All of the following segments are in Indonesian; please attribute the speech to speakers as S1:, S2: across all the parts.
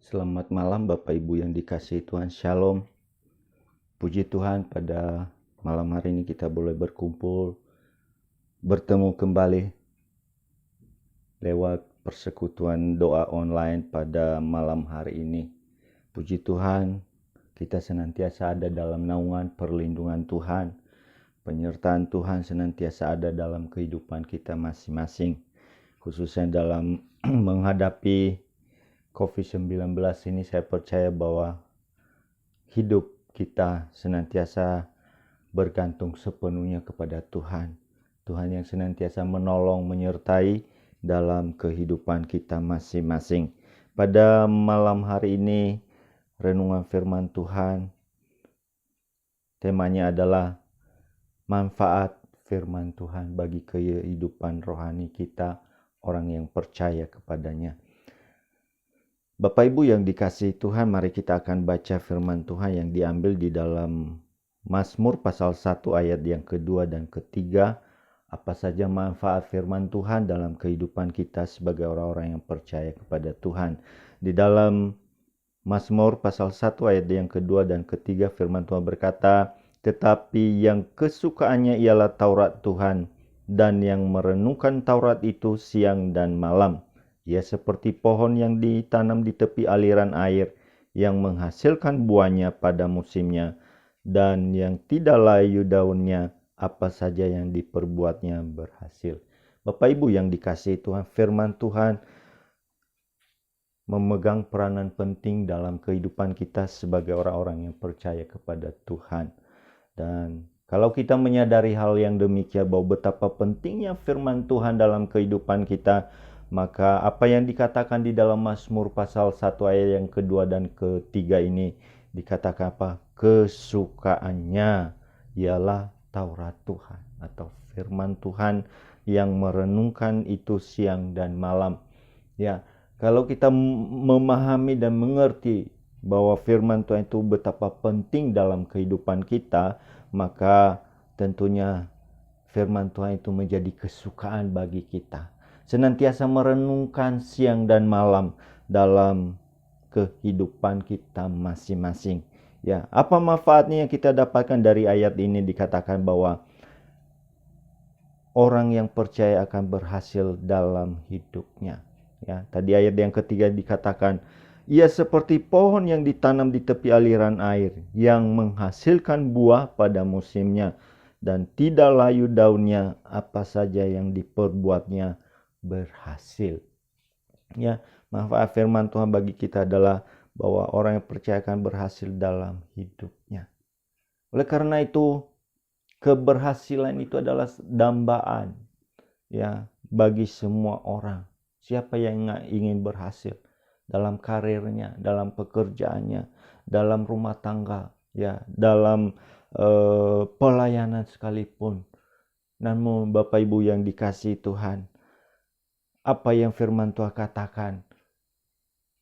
S1: Selamat malam Bapak Ibu yang dikasihi Tuhan, Shalom. Puji Tuhan, pada malam hari ini kita boleh berkumpul, bertemu kembali lewat persekutuan doa online pada malam hari ini. Puji Tuhan, kita senantiasa ada dalam naungan perlindungan Tuhan. Penyertaan Tuhan senantiasa ada dalam kehidupan kita masing-masing, khususnya dalam menghadapi COVID-19 ini. Saya percaya bahwa hidup kita senantiasa bergantung sepenuhnya kepada Tuhan. Tuhan yang senantiasa menolong, menyertai dalam kehidupan kita masing-masing. Pada malam hari ini, renungan firman Tuhan, temanya adalah manfaat firman Tuhan bagi kehidupan rohani kita, orang yang percaya kepadanya. Bapak Ibu yang dikasihi Tuhan, mari kita akan baca firman Tuhan yang diambil di dalam Mazmur pasal 1 ayat yang kedua dan ketiga. Apa saja manfaat firman Tuhan dalam kehidupan kita sebagai orang-orang yang percaya kepada Tuhan. Di dalam Mazmur pasal 1 ayat yang kedua dan ketiga, firman Tuhan berkata, "Tetapi yang kesukaannya ialah Taurat Tuhan, dan yang merenungkan Taurat itu siang dan malam. Ia seperti pohon yang ditanam di tepi aliran air, yang menghasilkan buahnya pada musimnya, dan yang tidak layu daunnya, apa saja yang diperbuatnya berhasil." Bapak Ibu yang dikasihi Tuhan, firman Tuhan memegang peranan penting dalam kehidupan kita sebagai orang-orang yang percaya kepada Tuhan. Dan kalau kita menyadari hal yang demikian, bahwa betapa pentingnya firman Tuhan dalam kehidupan kita, maka apa yang dikatakan di dalam Mazmur pasal 1 ayat yang kedua dan ketiga ini dikatakan apa? Kesukaannya ialah Taurat Tuhan atau firman Tuhan yang merenungkan itu siang dan malam. Ya, kalau kita memahami dan mengerti bahwa firman Tuhan itu betapa penting dalam kehidupan kita, maka tentunya firman Tuhan itu menjadi kesukaan bagi kita. Senantiasa merenungkan siang dan malam dalam kehidupan kita masing-masing. Ya, apa manfaatnya yang kita dapatkan dari ayat ini? Dikatakan bahwa orang yang percaya akan berhasil dalam hidupnya. Ya, tadi ayat yang ketiga dikatakan, ia seperti pohon yang ditanam di tepi aliran air, yang menghasilkan buah pada musimnya, dan tidak layu daunnya, apa saja yang diperbuatnya berhasil. Ya, manfaat firman Tuhan bagi kita adalah bahwa orang yang percaya akan berhasil dalam hidupnya. Oleh karena itu, keberhasilan itu adalah dambaan ya bagi semua orang. Siapa yang ingin berhasil dalam karirnya, dalam pekerjaannya, dalam rumah tangga, ya, dalam pelayanan sekalipun. Namun Bapak Ibu yang dikasihi Tuhan, apa yang firman Tuhan katakan,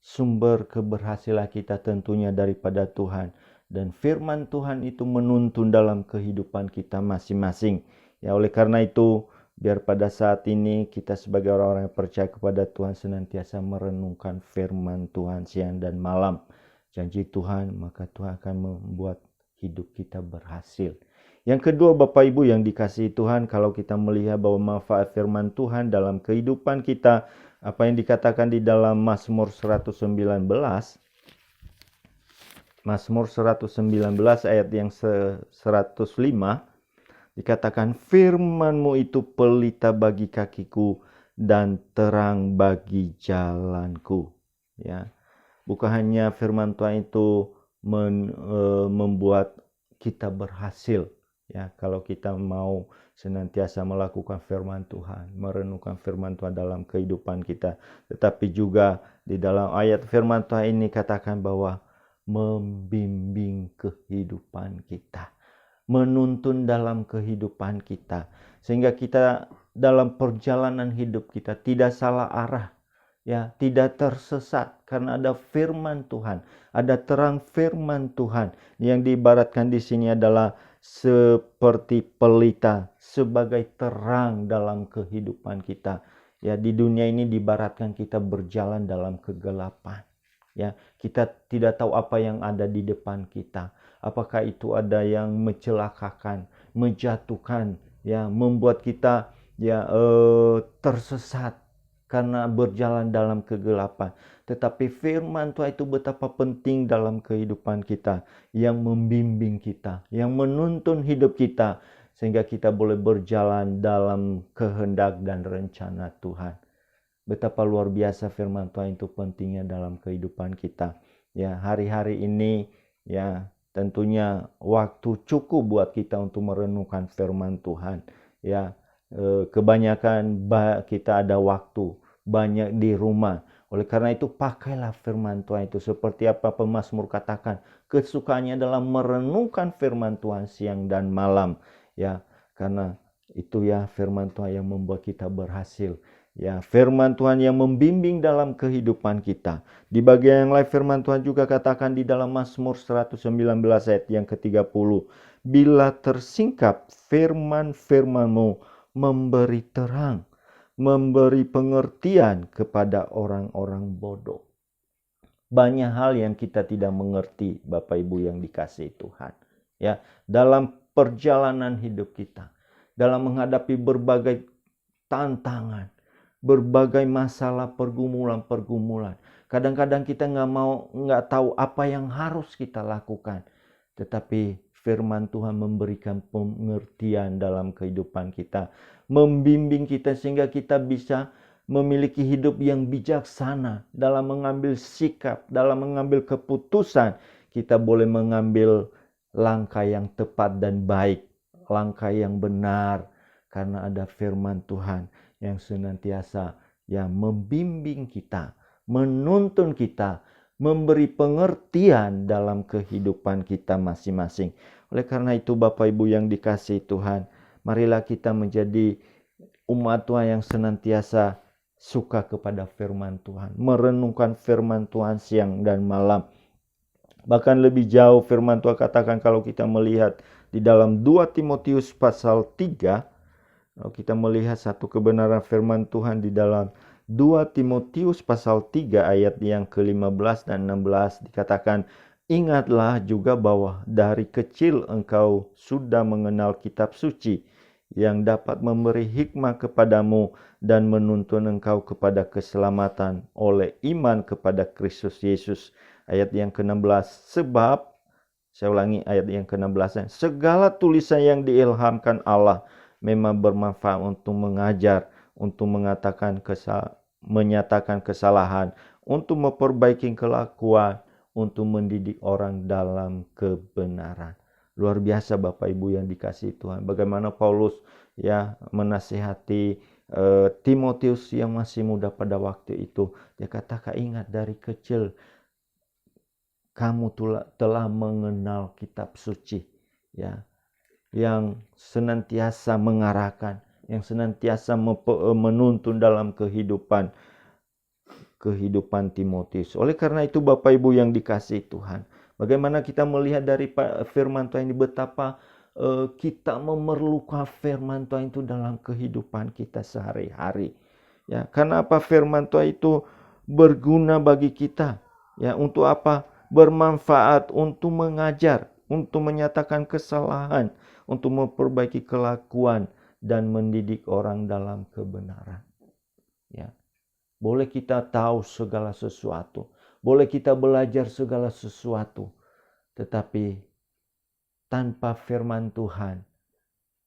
S1: sumber keberhasilan kita tentunya daripada Tuhan. Dan firman Tuhan itu menuntun dalam kehidupan kita masing-masing. Ya, oleh karena itu, biar pada saat ini kita sebagai orang-orang yang percaya kepada Tuhan senantiasa merenungkan firman Tuhan siang dan malam. Janji Tuhan, maka Tuhan akan membuat hidup kita berhasil. Yang kedua, Bapak Ibu yang dikasihi Tuhan, kalau kita melihat bahwa manfaat firman Tuhan dalam kehidupan kita, apa yang dikatakan di dalam Mazmur 119, Mazmur 119 ayat yang 105, dikatakan, firman-Mu itu pelita bagi kakiku dan terang bagi jalanku. Ya, bukan hanya firman Tuhan itu membuat kita berhasil. Ya, kalau kita mau senantiasa melakukan firman Tuhan, merenungkan firman Tuhan dalam kehidupan kita, tetapi juga di dalam ayat firman Tuhan ini katakan bahwa membimbing kehidupan kita, menuntun dalam kehidupan kita, sehingga kita dalam perjalanan hidup kita tidak salah arah, ya, tidak tersesat, karena ada firman Tuhan, ada terang firman Tuhan yang diibaratkan di sini adalah seperti pelita, sebagai terang dalam kehidupan kita. Ya, di dunia ini diibaratkan kita berjalan dalam kegelapan. Ya, kita tidak tahu apa yang ada di depan kita. Apakah itu ada yang mencelakakan, menjatuhkan, ya, membuat kita ya tersesat karena berjalan dalam kegelapan. Tetapi firman Tuhan itu betapa penting dalam kehidupan kita, yang membimbing kita, yang menuntun hidup kita, sehingga kita boleh berjalan dalam kehendak dan rencana Tuhan. Betapa luar biasa firman Tuhan itu pentingnya dalam kehidupan kita. Ya, hari-hari ini ya tentunya waktu cukup buat kita untuk merenungkan firman Tuhan. Ya, kebanyakan kita ada waktu banyak di rumah. Oleh karena itu pakailah firman Tuhan itu, seperti apa pemazmur katakan, kesukaannya adalah merenungkan firman Tuhan siang dan malam. Ya, karena itu ya firman Tuhan yang membuat kita berhasil. Ya, firman Tuhan yang membimbing dalam kehidupan kita. Di bagian yang lain firman Tuhan juga katakan di dalam Mazmur 119 ayat yang ke-30. Bila tersingkap firman-firman-Mu memberi terang, memberi pengertian kepada orang-orang bodoh. Banyak hal yang kita tidak mengerti, Bapak Ibu yang dikasihi Tuhan. Ya, dalam perjalanan hidup kita, dalam menghadapi berbagai tantangan, berbagai masalah, pergumulan. Kadang-kadang kita nggak tahu apa yang harus kita lakukan. Tetapi firman Tuhan memberikan pengertian dalam kehidupan kita. Membimbing kita sehingga kita bisa memiliki hidup yang bijaksana dalam mengambil sikap, dalam mengambil keputusan. Kita boleh mengambil langkah yang tepat dan baik, langkah yang benar, karena ada firman Tuhan yang senantiasa yang membimbing kita, menuntun kita, memberi pengertian dalam kehidupan kita masing-masing. Oleh karena itu Bapak Ibu yang dikasihi Tuhan, marilah kita menjadi umat Tuhan yang senantiasa suka kepada firman Tuhan, merenungkan firman Tuhan siang dan malam. Bahkan lebih jauh firman Tuhan katakan, kalau kita melihat di dalam 2 Timotius pasal 3, kalau kita melihat satu kebenaran firman Tuhan di dalam 2 Timotius pasal 3 ayat yang ke-15 dan 16 dikatakan, ingatlah juga bahwa dari kecil engkau sudah mengenal kitab suci yang dapat memberi hikmah kepadamu dan menuntun engkau kepada keselamatan oleh iman kepada Kristus Yesus. Ayat yang ke-16, sebab, saya ulangi ayat yang ke-16, segala tulisan yang diilhamkan Allah memang bermanfaat untuk mengajar, untuk menyatakan kesalahan, untuk memperbaiki kelakuan, untuk mendidik orang dalam kebenaran. Luar biasa Bapak Ibu yang dikasihi Tuhan. Bagaimana Paulus ya menasihati Timotius yang masih muda pada waktu itu. Dia katakan, ingat dari kecil kamu telah mengenal kitab suci, ya, yang senantiasa mengarahkan, yang senantiasa menuntun dalam kehidupan Timotius. Oleh karena itu Bapak Ibu yang dikasihi Tuhan, bagaimana kita melihat dari firman Tuhan ini, betapa kita memerlukan firman Tuhan itu dalam kehidupan kita sehari-hari. Ya, karena apa? Firman Tuhan itu berguna bagi kita. Ya, untuk apa? Bermanfaat untuk mengajar, untuk menyatakan kesalahan, untuk memperbaiki kelakuan dan mendidik orang dalam kebenaran. Ya. Boleh kita tahu segala sesuatu, boleh kita belajar segala sesuatu, tetapi tanpa firman Tuhan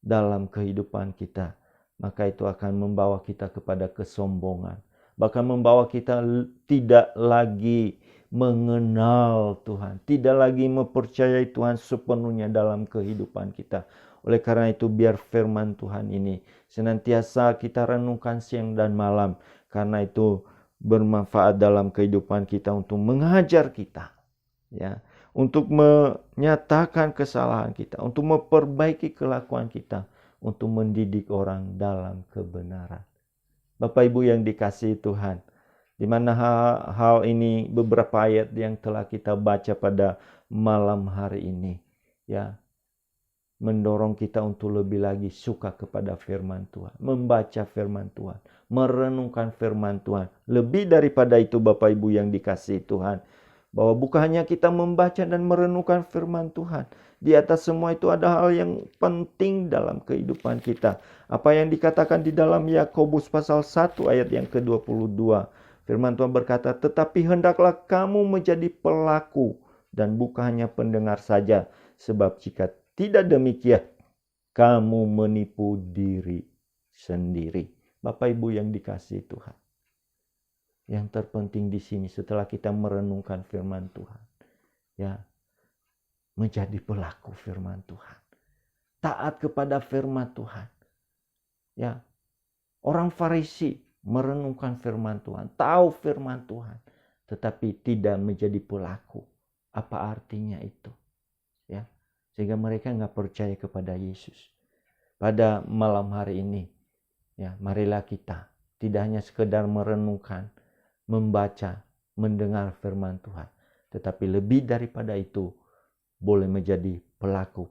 S1: dalam kehidupan kita, maka itu akan membawa kita kepada kesombongan, bahkan membawa kita tidak lagi mengenal Tuhan, tidak lagi mempercayai Tuhan sepenuhnya dalam kehidupan kita. Oleh karena itu biar firman Tuhan ini senantiasa kita renungkan siang dan malam, karena itu bermanfaat dalam kehidupan kita untuk mengajar kita, ya, untuk menyatakan kesalahan kita, untuk memperbaiki kelakuan kita, untuk mendidik orang dalam kebenaran. Bapak Ibu yang dikasihi Tuhan, di mana hal ini beberapa ayat yang telah kita baca pada malam hari ini, ya, mendorong kita untuk lebih lagi suka kepada firman Tuhan, membaca firman Tuhan, merenungkan firman Tuhan. Lebih daripada itu Bapak Ibu yang dikasihi Tuhan, Bahwa bukan hanya kita membaca dan merenungkan firman Tuhan. Di atas semua itu ada hal yang penting dalam kehidupan kita. Apa yang dikatakan di dalam Yakobus pasal 1 ayat yang ke-22. Firman Tuhan berkata, tetapi hendaklah kamu menjadi pelaku dan bukan hanya pendengar saja. Sebab jika tidak demikian, kamu menipu diri sendiri. Bapak Ibu yang dikasihi Tuhan. Yang terpenting di sini setelah kita merenungkan firman Tuhan, ya, menjadi pelaku firman Tuhan. Taat kepada firman Tuhan. Ya. Orang Farisi merenungkan firman Tuhan, tahu firman Tuhan, tetapi tidak menjadi pelaku. Apa artinya itu? Ya. Sehingga mereka nggak percaya kepada Yesus. Pada malam hari ini, ya, marilah kita tidak hanya sekedar merenungkan, membaca, mendengar firman Tuhan, tetapi lebih daripada itu boleh menjadi pelaku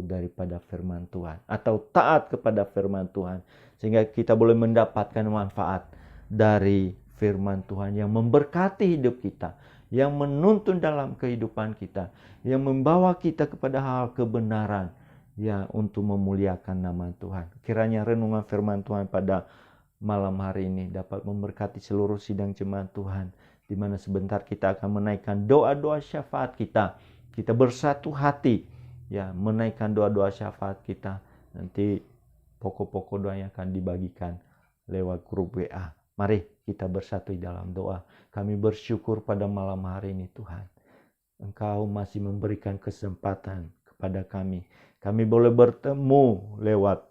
S1: daripada firman Tuhan atau taat kepada firman Tuhan, sehingga kita boleh mendapatkan manfaat dari firman Tuhan yang memberkati hidup kita, yang menuntun dalam kehidupan kita, yang membawa kita kepada hal kebenaran, ya, untuk memuliakan nama Tuhan. Kiranya renungan firman Tuhan pada malam hari ini dapat memberkati seluruh sidang jemaat Tuhan, di mana sebentar kita akan menaikkan doa-doa syafaat kita. Kita bersatu hati, ya, menaikkan doa-doa syafaat kita. Nanti pokok-pokok doanya akan dibagikan lewat grup WA. Mari kita bersatu di dalam doa. Kami bersyukur pada malam hari ini Tuhan. Engkau masih memberikan kesempatan kepada kami. Kami boleh bertemu lewat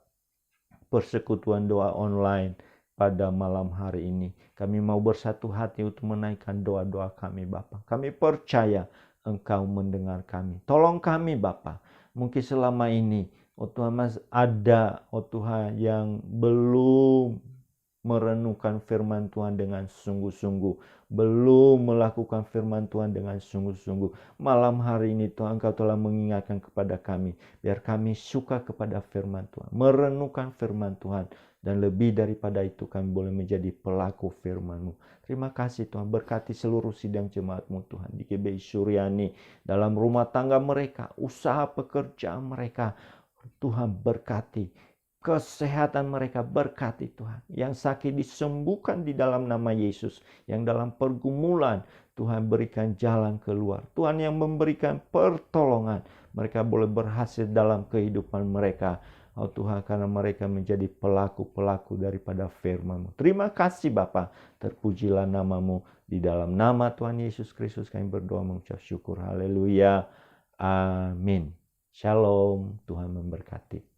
S1: persekutuan doa online pada malam hari ini. Kami mau bersatu hati untuk menaikkan doa-doa kami Bapa. Kami percaya Engkau mendengar kami. Tolong kami Bapa. Mungkin selama ini Tuhan ada Tuhan yang belum merenungkan firman Tuhan dengan sungguh-sungguh, belum melakukan firman Tuhan dengan sungguh-sungguh. Malam hari ini Tuhan, Engkau telah mengingatkan kepada kami, biar kami suka kepada firman Tuhan, merenungkan firman Tuhan, dan lebih daripada itu kami boleh menjadi pelaku firman-Mu. Terima kasih Tuhan, berkati seluruh sidang jemaat-Mu Tuhan di GBI Suryani, dalam rumah tangga mereka, usaha pekerjaan mereka. Tuhan berkati kesehatan mereka, berkati Tuhan. Yang sakit disembuhkan di dalam nama Yesus. Yang dalam pergumulan, Tuhan berikan jalan keluar. Tuhan yang memberikan pertolongan. Mereka boleh berhasil dalam kehidupan mereka. Oh Tuhan, karena mereka menjadi pelaku-pelaku daripada firman-Mu. Terima kasih Bapa. Terpujilah nama-Mu. Di dalam nama Tuhan Yesus Kristus kami berdoa mengucap syukur. Haleluya. Amin. Shalom. Tuhan memberkati.